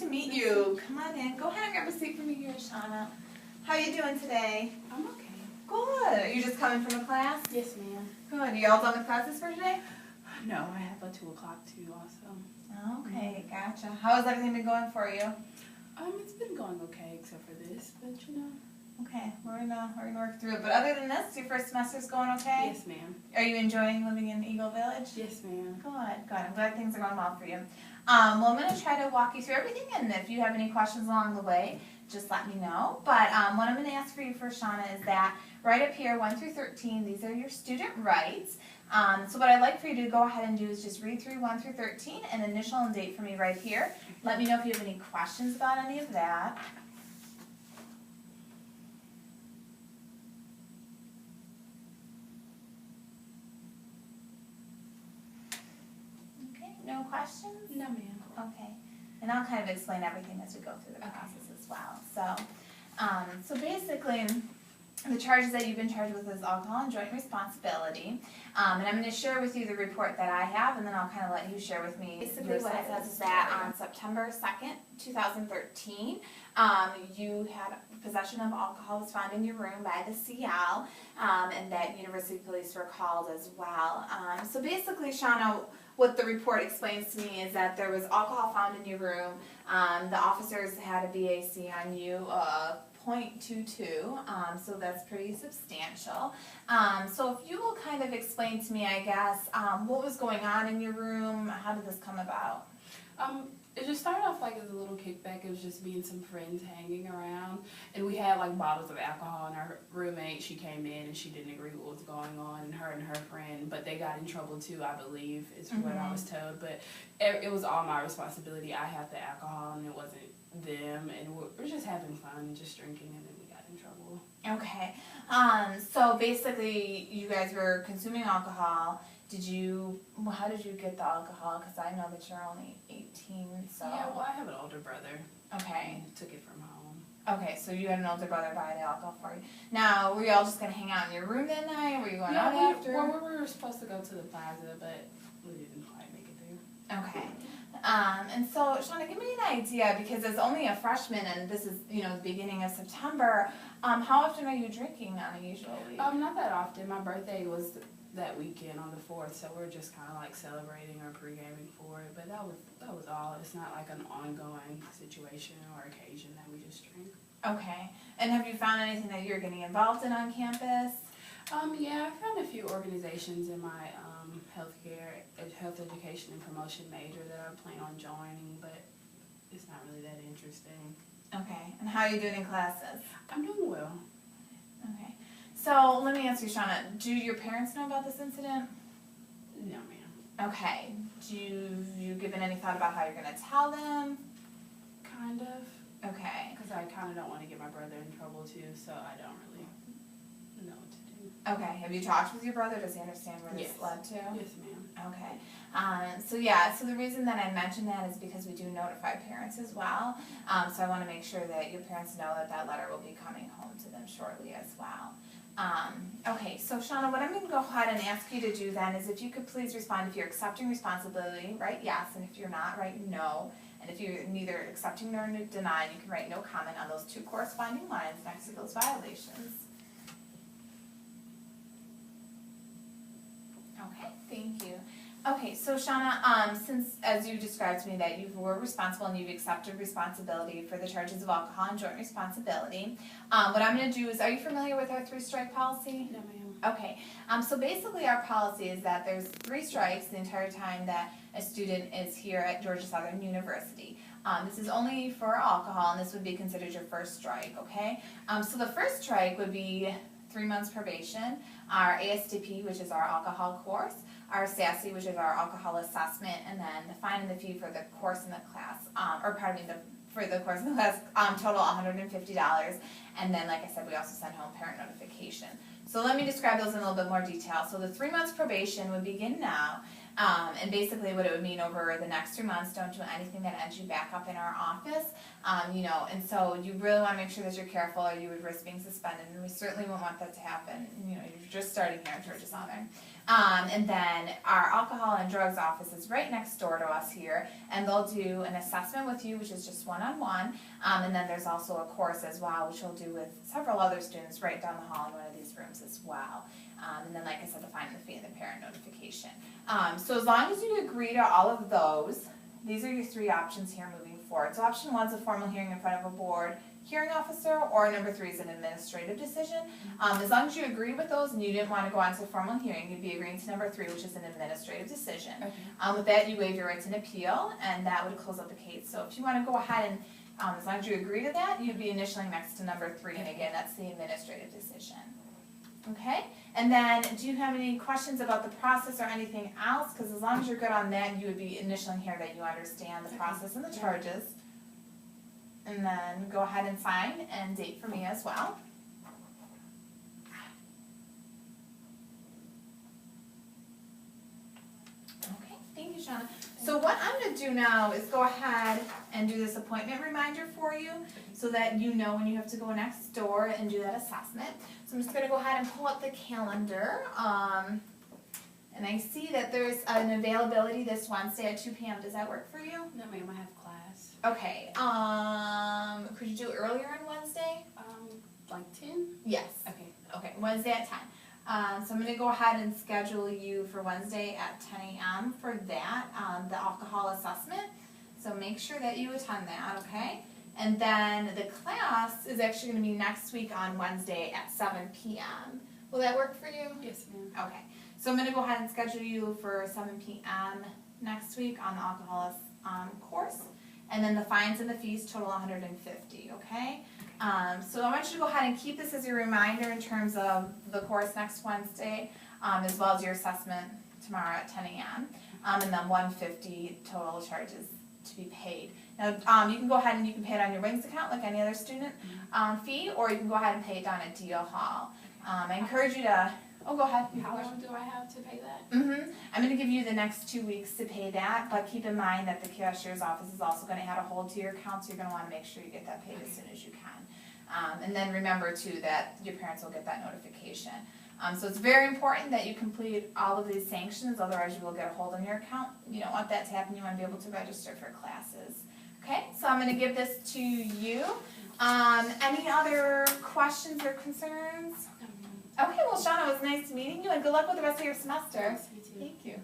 meet you. Come on in. Go ahead and grab a seat for me here, Shauna. How are you doing today? I'm okay. Good. Are you just coming from a class? Yes, ma'am. Good. Are you all done with classes for today? No, I have a 2 o'clock too also. Okay, gotcha. How has everything been going for you? It's been going okay except for this, but you know. Okay, we're gonna work through it. But other than this, your first semester's going okay? Yes, ma'am. Are you enjoying living in Eagle Village? Yes, ma'am. Good, good. I'm glad things are going well for you. Well, I'm going to try to walk you through everything, and if you have any questions along the way, just let me know. But what I'm going to ask for you first, Shauna, is that right up here, 1 through 13, these are your student rights. So what I'd like for you to go ahead and do is just read through 1 through 13 and initial and date for me right here. Let me know if you have any questions about any of that. Okay, no questions? No, ma'am. Okay, and I'll kind of explain everything as we go through the process as well. So basically, the charges that you've been charged with is alcohol and joint responsibility. And I'm going to share with you the report that I have, and then I'll kind of let you share with me. Basically, what it says is that on September 2nd, 2013, you had possession of alcohol was found in your room by the CL, and that University Police were called as well. So basically, Shauna, what the report explains to me is that there was alcohol found in your room. The officers had a BAC on you, 0.22, so that's pretty substantial. So if you will kind of explain to me, I guess, what was going on in your room, how did this come about? It just started off like as a little kickback. It was just me and some friends hanging around, and we had like bottles of alcohol, and our roommate, she came in and she didn't agree with what was going on, and her friend, but they got in trouble too, I believe, is what I was told. But it was all my responsibility. I had the alcohol and it wasn't them, and we're just having fun and just drinking, and then we got in trouble. Okay, so basically you guys were consuming alcohol. How did you get the alcohol? Because I know that you're only 18, so. Yeah, well, I have an older brother. Okay. He took it from home. Okay, so you had an older brother buy the alcohol for you. Now, were you all just going to hang out in your room that night? Were you going out after? Well, we were supposed to go to the plaza, but we didn't quite make it there. Okay. And so, Shauna, give me an idea, because as only a freshman, and this is, the beginning of September, how often are you drinking on a usual week? Not that often. My birthday was that weekend on the 4th, so we're just kind of like celebrating or pre-gaming for it, but that was all. It's not like an ongoing situation or occasion that we just drink. Okay. And have you found anything that you're getting involved in on campus? Yeah, I found a few organizations in my health education and promotion major that I plan on joining, but it's not really that interesting. Okay. And how are you doing in classes? I'm doing well. Okay. So let me ask you, Shauna, do your parents know about this incident? No, ma'am. Okay. Do you given any thought about how you're going to tell them? Kind of. Okay. Because I kind of don't want to get my brother in trouble too, so I don't really know what to do. Okay. Have you talked with your brother? Does he understand where this led to? Yes, ma'am. Okay. So the reason that I mentioned that is because we do notify parents as well. So I want to make sure that your parents know that letter will be coming home to them shortly as well. Okay, so Shauna, what I'm going to go ahead and ask you to do then is if you could please respond if you're accepting responsibility, write yes, and if you're not, write no. And if you're neither accepting nor denying, you can write no comment on those 2 corresponding lines next to those violations. Okay, thank you. Okay, so Shauna, since, as you described to me, that you were responsible and you've accepted responsibility for the charges of alcohol and joint responsibility, what I'm going to do is, are you familiar with our 3-strike policy? No, ma'am. Okay, so basically our policy is that there's 3 strikes the entire time that a student is here at Georgia Southern University. This is only for alcohol, and this would be considered your first strike, okay? So the first strike would be 3 months probation, our ASDP, which is our alcohol course, our SASE, which is our alcohol assessment, and then the fine and the fee for the course in the class, for the course in the class, total $150, and then, like I said, we also send home parent notification. So let me describe those in a little bit more detail. So the 3 months probation would begin now. And basically what it would mean over the next 3 months, don't do anything that ends you back up in our office. And so you really wanna make sure that you're careful or you would risk being suspended, and we certainly won't want that to happen. You're just starting here at Georgia Southern. And then our alcohol and drugs office is right next door to us here, and they'll do an assessment with you, which is just one-on-one. And then there's also a course as well, which we'll do with several other students right down the hall in one of these rooms as well. And then, like I said, the fine, the fee, and the parent notification. So as long as you agree to all of those, these are your 3 options here moving forward. So option 1 is a formal hearing in front of a board hearing officer, or number 3 is an administrative decision. As long as you agree with those and you didn't want to go on to a formal hearing, you'd be agreeing to number 3, which is an administrative decision. Okay. With that, you waive your right to an appeal, and that would close up the case. So if you want to go ahead and, as long as you agree to that, you'd be initialing next to number 3, and again, that's the administrative decision. Okay, and then do you have any questions about the process or anything else? Because as long as you're good on that, you would be initialing here that you understand the process and the charges. And then go ahead and sign and date for me as well. Okay, thank you, Shauna. So what I'm gonna do now is go ahead and do this appointment reminder for you so that you know when you have to go next door and do that assessment. So I'm just gonna go ahead and pull up the calendar. And I see that there's an availability this Wednesday at 2 p.m. Does that work for you? No, ma'am, I have class. Okay, could you do earlier on Wednesday? Like 10? Yes. Okay. Okay, Wednesday at 10. So I'm gonna go ahead and schedule you for Wednesday at 10 a.m. for that, the alcohol assessment. So make sure that you attend that, okay? And then the class is actually gonna be next week on Wednesday at 7 p.m. Will that work for you? Yes, ma'am. Okay, so I'm gonna go ahead and schedule you for 7 p.m. next week on the alcohol course. And then the fines and the fees total $150, okay? So I want you to go ahead and keep this as your reminder in terms of the course next Wednesday, as well as your assessment tomorrow at 10 a.m. And then $150 total charges to be paid. Now, you can go ahead and you can pay it on your Wings account like any other student fee, or you can go ahead and pay it down at Deal Hall. I encourage you to, go ahead. How long do I have to pay that? I'm going to give you the next 2 weeks to pay that, but keep in mind that the cashier's office is also going to add a hold to your account, so you're going to want to make sure you get that paid as soon as you can. And then remember too that your parents will get that notification. So it's very important that you complete all of these sanctions, otherwise you will get a hold on your account. You don't want that to happen, you want to be able to register for classes. Okay, so I'm going to give this to you. Any other questions or concerns? Okay, well Shauna, it was nice meeting you, and good luck with the rest of your semester. Yes, you too. Thank you.